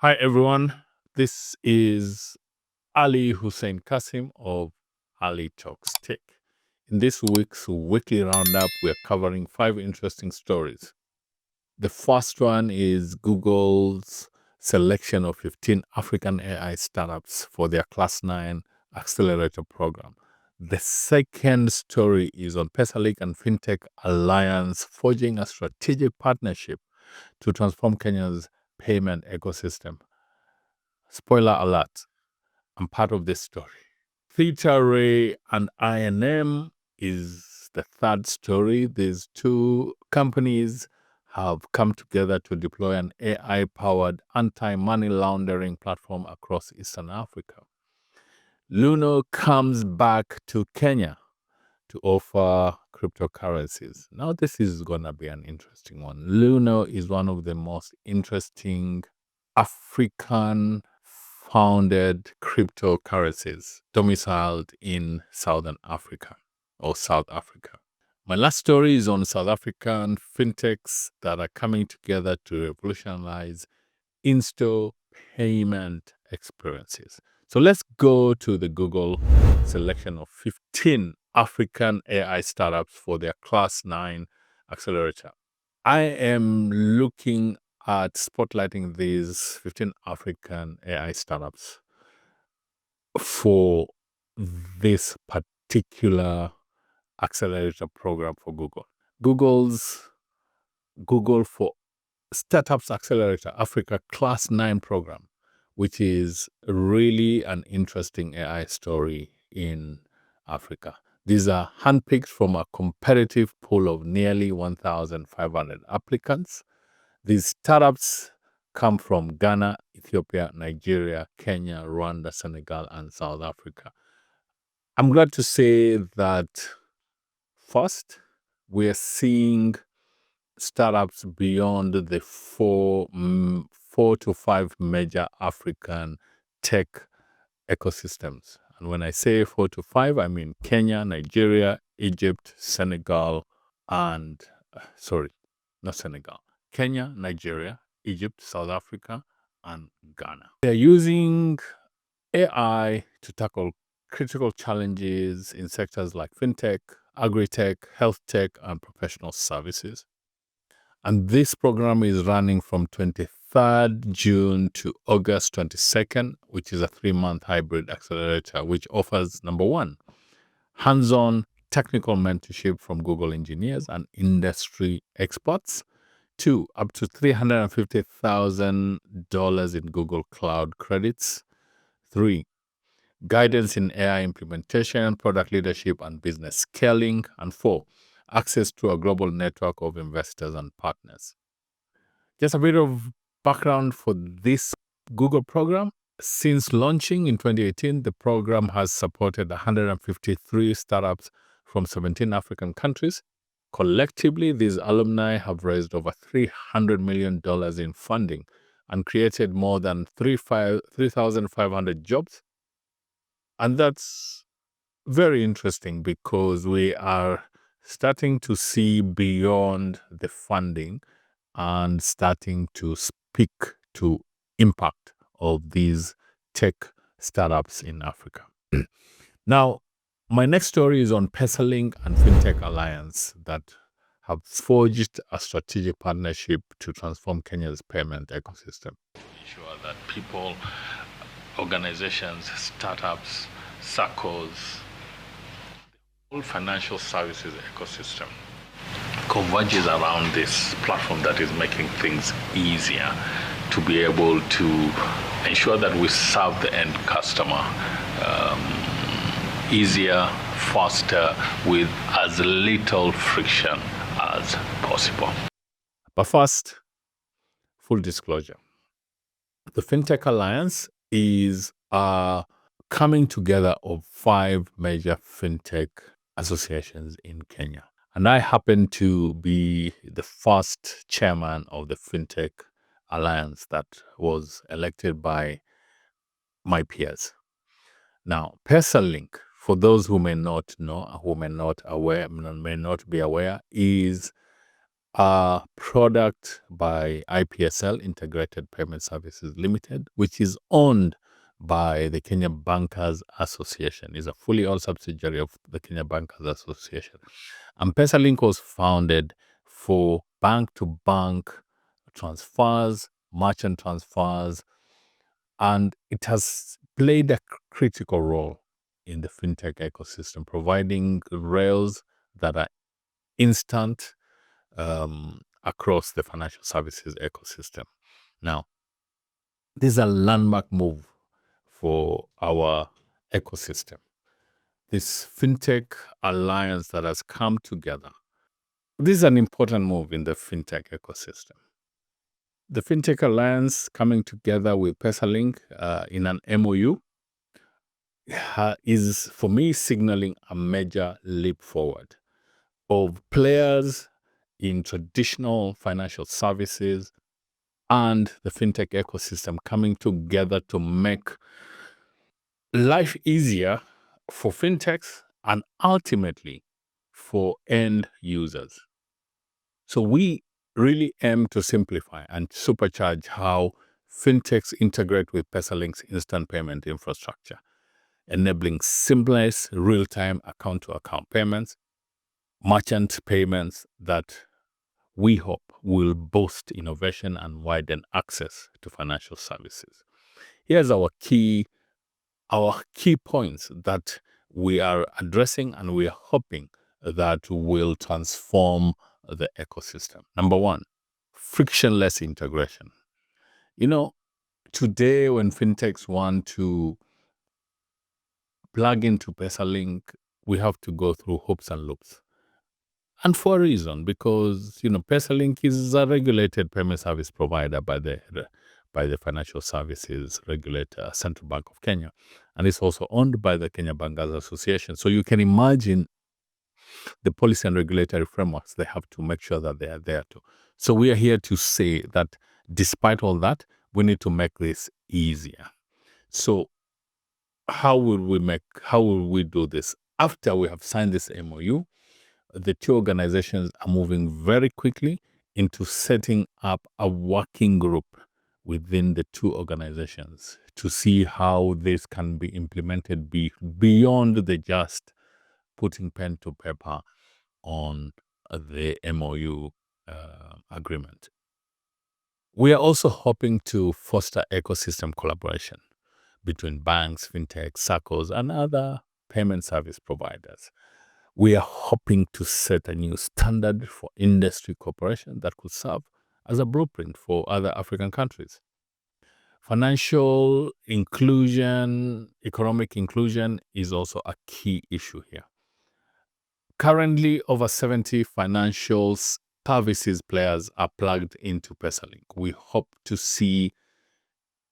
Hi, everyone. This is Ali Hussein Kasim of Ali Talks Tech. In this week's weekly roundup, we're covering 5 interesting stories. The first one is Google's selection of 15 African AI startups for their Class 9 accelerator program. The second story is on PesaLink and Fintech Alliance forging a strategic partnership to transform Kenya's payment ecosystem. Spoiler alert, I'm part of this story. ThetaRay and I&M is the third story. These two companies have come together to deploy an AI-powered anti-money laundering platform across Eastern Africa. Luno comes back to Kenya to offer cryptocurrencies. Now, this is going to be an interesting one. Luno is one of the most interesting African founded cryptocurrencies domiciled in Southern Africa or South Africa. My last story is on South African fintechs that are coming together to revolutionize in-store payment experiences. So let's go to the Google selection of 15 African AI startups for their Class 9 accelerator. I am looking at spotlighting these 15 African AI startups for this particular accelerator program for Google. Google for Startups Accelerator Africa Class 9 program, which is really an interesting AI story in Africa. These are handpicked from a competitive pool of nearly 1,500 applicants. These startups come from Ghana, Ethiopia, Nigeria, Kenya, Rwanda, Senegal, and South Africa. I'm glad to say that first, we're seeing startups beyond the four to five major African tech ecosystems. And when I say 4 to 5, I mean Kenya, Nigeria, Egypt, Senegal, and not Senegal, Kenya, Nigeria, Egypt, South Africa, and Ghana. They're using AI to tackle critical challenges in sectors like fintech, agri-tech, health tech, and professional services. And this program is running from 23rd June to August 22nd, which is a 3-month hybrid accelerator, which offers number one, hands-on technical mentorship from Google engineers and industry experts. 2, up to $350,000 in Google Cloud credits. 3, guidance in AI implementation, product leadership, and business scaling. And 4, access to a global network of investors and partners. Just a bit of background for this Google program. Since launching in 2018, the program has supported 153 startups from 17 African countries. Collectively, these alumni have raised over $300 million in funding and created more than 3,500 jobs. And that's very interesting because we are starting to see beyond the funding and starting to speak to impact of these tech startups in Africa. Now, my next story is on PesaLink and Fintech Alliance that have forged a strategic partnership to transform Kenya's payment ecosystem. Ensure that people, organizations, startups, circles, the whole financial services ecosystem converges around this platform that is making things easier to be able to ensure that we serve the end customer easier, faster, with as little friction as possible. But first, full disclosure. The Fintech Alliance is a coming together of 5 major fintech associations in Kenya. And I happen to be the first chairman of the Fintech Alliance that was elected by my peers. Now, PesaLink, for those who may not know, who may not be aware, is a product by IPSL, Integrated Payment Services Limited, which is owned by the Kenya Bankers Association. It's a fully owned subsidiary of the Kenya Bankers Association. And PesaLink was founded for bank-to-bank transfers, merchant transfers, and it has played a critical role in the fintech ecosystem, providing rails that are instant across the financial services ecosystem. Now, this is a landmark move for our ecosystem. This fintech alliance that has come together. This is an important move in the fintech ecosystem. The fintech alliance coming together with PesaLink in an MOU is, for me, signaling a major leap forward of players in traditional financial services and the fintech ecosystem coming together to make life easier for fintechs and ultimately for end users. So we really aim to simplify and supercharge how fintechs integrate with PesaLink's instant payment infrastructure, enabling seamless real-time account-to-account payments, merchant payments that we hope will boost innovation and widen access to financial services. Here's our key points that we are addressing and we are hoping that will transform the ecosystem. Number one, frictionless integration. Today when fintechs want to plug into PesaLink, we have to go through hoops and loops. And for a reason, because PesaLink is a regulated payment service provider by the Financial Services Regulator, Central Bank of Kenya, and it's also owned by the Kenya Bankers Association. So you can imagine the policy and regulatory frameworks they have to make sure that they are there too. So we are here to say that despite all that, we need to make this easier. So how will we do this? After we have signed this MOU, the two organizations are moving very quickly into setting up a working group within the two organizations to see how this can be implemented beyond the just putting pen to paper on the MOU agreement. We are also hoping to foster ecosystem collaboration between banks, fintech, SACCOs, and other payment service providers. We are hoping to set a new standard for industry cooperation that could serve as a blueprint for other African countries. Financial inclusion, economic inclusion is also a key issue here. Currently, over 70 financial services players are plugged into PesaLink. We hope to see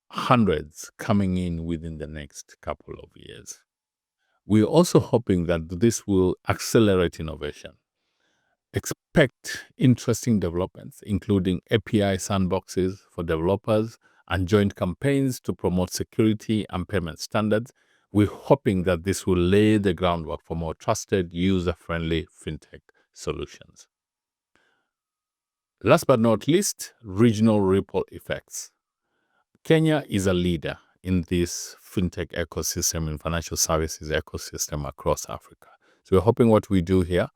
hundreds coming in within the next couple of years. We're also hoping that this will accelerate innovation. Expect interesting developments, including API sandboxes for developers and joint campaigns to promote security and payment standards. We're hoping that this will lay the groundwork for more trusted, user-friendly fintech solutions. Last but not least, regional ripple effects. Kenya is a leader in this fintech ecosystem, in financial services ecosystem across Africa. So we're hoping what we do here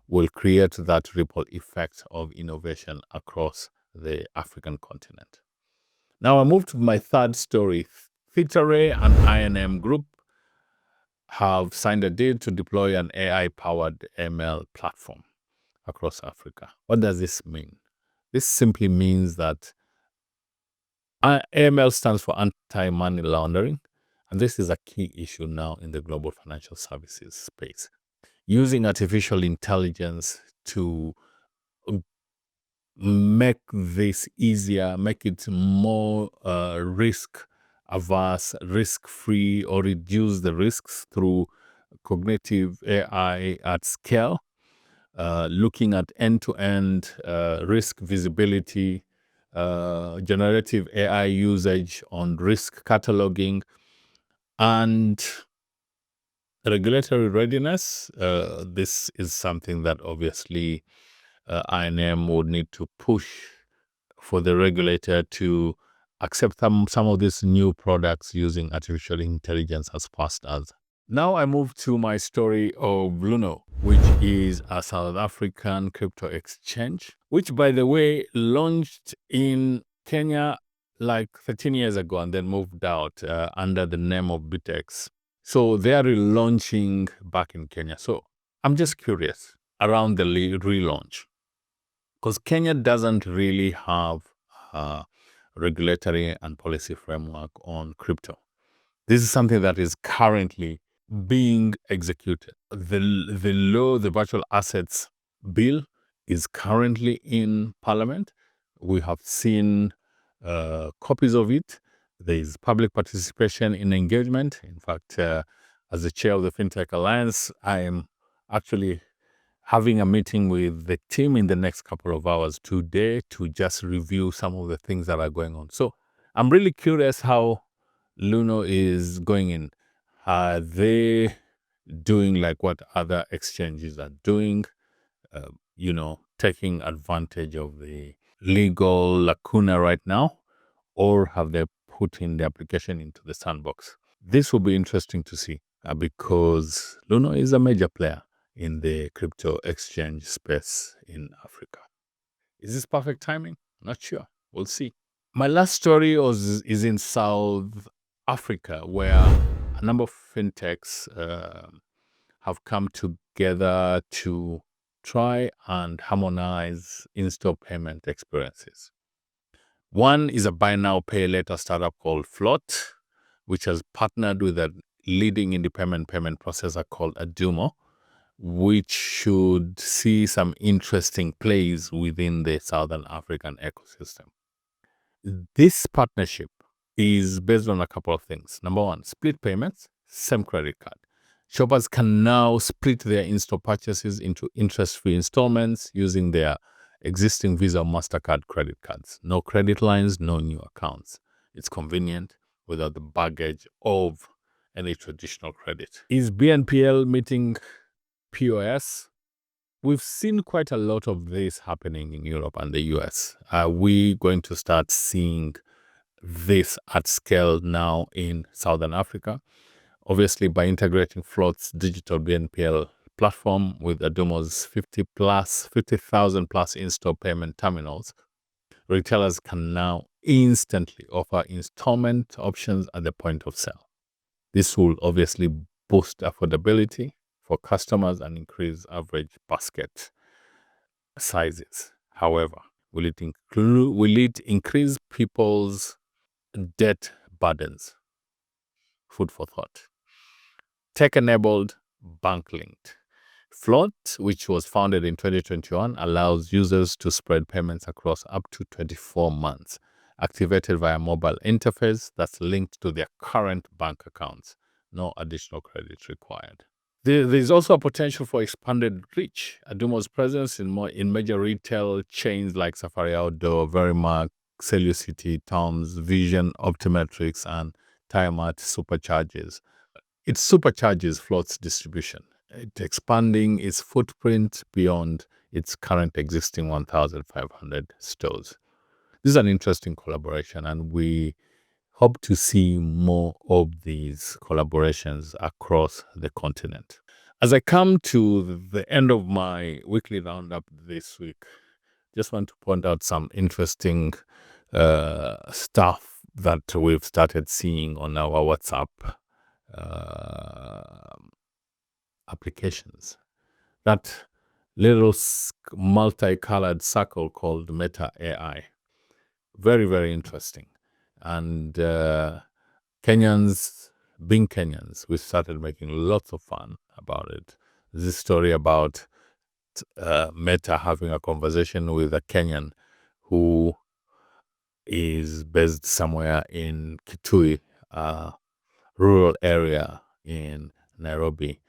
will create that ripple effect of innovation across the African continent. Now I move to my third story. ThetaRay and I&M Group have signed a deal to deploy an AI-powered AML platform across Africa. What does this mean? This simply means that AML stands for anti-money laundering, and this is a key issue now in the global financial services space. Using artificial intelligence to make this easier, make it more risk-averse, risk-free, or reduce the risks through cognitive AI at scale, looking at end-to-end risk visibility, generative AI usage on risk cataloging, and regulatory readiness. This is something that obviously I&M would need to push for the regulator to accept some of these new products using artificial intelligence as fast as. Now I move to my story of Luno, which is a South African crypto exchange, which, by the way, launched in Kenya like 13 years ago and then moved out under the name of BitX. So they are relaunching back in Kenya. So I'm just curious around the relaunch, because Kenya doesn't really have a regulatory and policy framework on crypto. This is something that is currently being executed. The law, the virtual assets bill, is currently in Parliament. We have seen copies of it. There is public participation in engagement. In fact, as the chair of the Fintech Alliance, I am actually having a meeting with the team in the next couple of hours today to just review some of the things that are going on. So I'm really curious how Luno is going in. Are they doing like what other exchanges are doing? Taking advantage of the legal lacuna right now, or have they put in the application into the sandbox? This will be interesting to see because Luno is a major player in the crypto exchange space in Africa. Is this perfect timing? Not sure. We'll see. My last story is in South Africa, where a number of fintechs have come together to try and harmonize in-store payment experiences. One is a buy now, pay later startup called Float, which has partnered with a leading independent payment processor called Adumo, which should see some interesting plays within the Southern African ecosystem. This partnership is based on a couple of things. Number one, split payments, same credit card. Shoppers can now split their in-store purchases into interest-free installments using their existing Visa or MasterCard credit cards. No credit lines, no new accounts. It's convenient without the baggage of any traditional credit. Is BNPL meeting POS? We've seen quite a lot of this happening in Europe and the US. Are we going to start seeing this at scale now in Southern Africa? Obviously, by integrating Float's digital BNPL platform with Adumo's 50,000 plus in-store payment terminals, retailers can now instantly offer installment options at the point of sale. This will obviously boost affordability for customers and increase average basket sizes. However, will it increase people's debt burdens? Food for thought. Tech-enabled, bank-linked. Float, which was founded in 2021, allows users to spread payments across up to 24 months, activated via mobile interface that's linked to their current bank accounts. No additional credit required. There's also a potential for expanded reach. Adumo's presence in major retail chains like Safari Outdoor, Verimark, Cellucity, Tom's, Vision, Optometrics, and Tiamat supercharges. It supercharges Float's distribution, expanding its footprint beyond its current existing 1,500 stores. This is an interesting collaboration, and we hope to see more of these collaborations across the continent. As I come to the end of my weekly roundup this week, just want to point out some interesting stuff that we've started seeing on our WhatsApp applications. That little multicolored circle called Meta AI. Very, very interesting. And Kenyans, being Kenyans, we started making lots of fun about it. This story about Meta having a conversation with a Kenyan who is based somewhere in Kitui, rural area in Nairobi,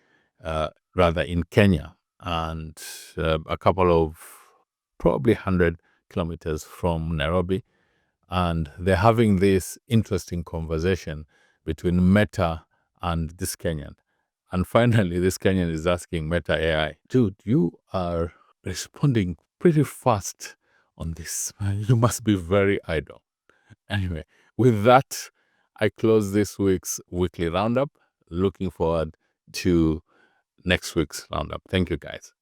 rather in Kenya, and a couple of probably 100 kilometers from Nairobi. And they're having this interesting conversation between Meta and this Kenyan. And finally, this Kenyan is asking Meta AI, dude, you are responding pretty fast on this. You must be very idle. Anyway, with that, I close this week's weekly roundup. Looking forward to next week's roundup. Thank you, guys.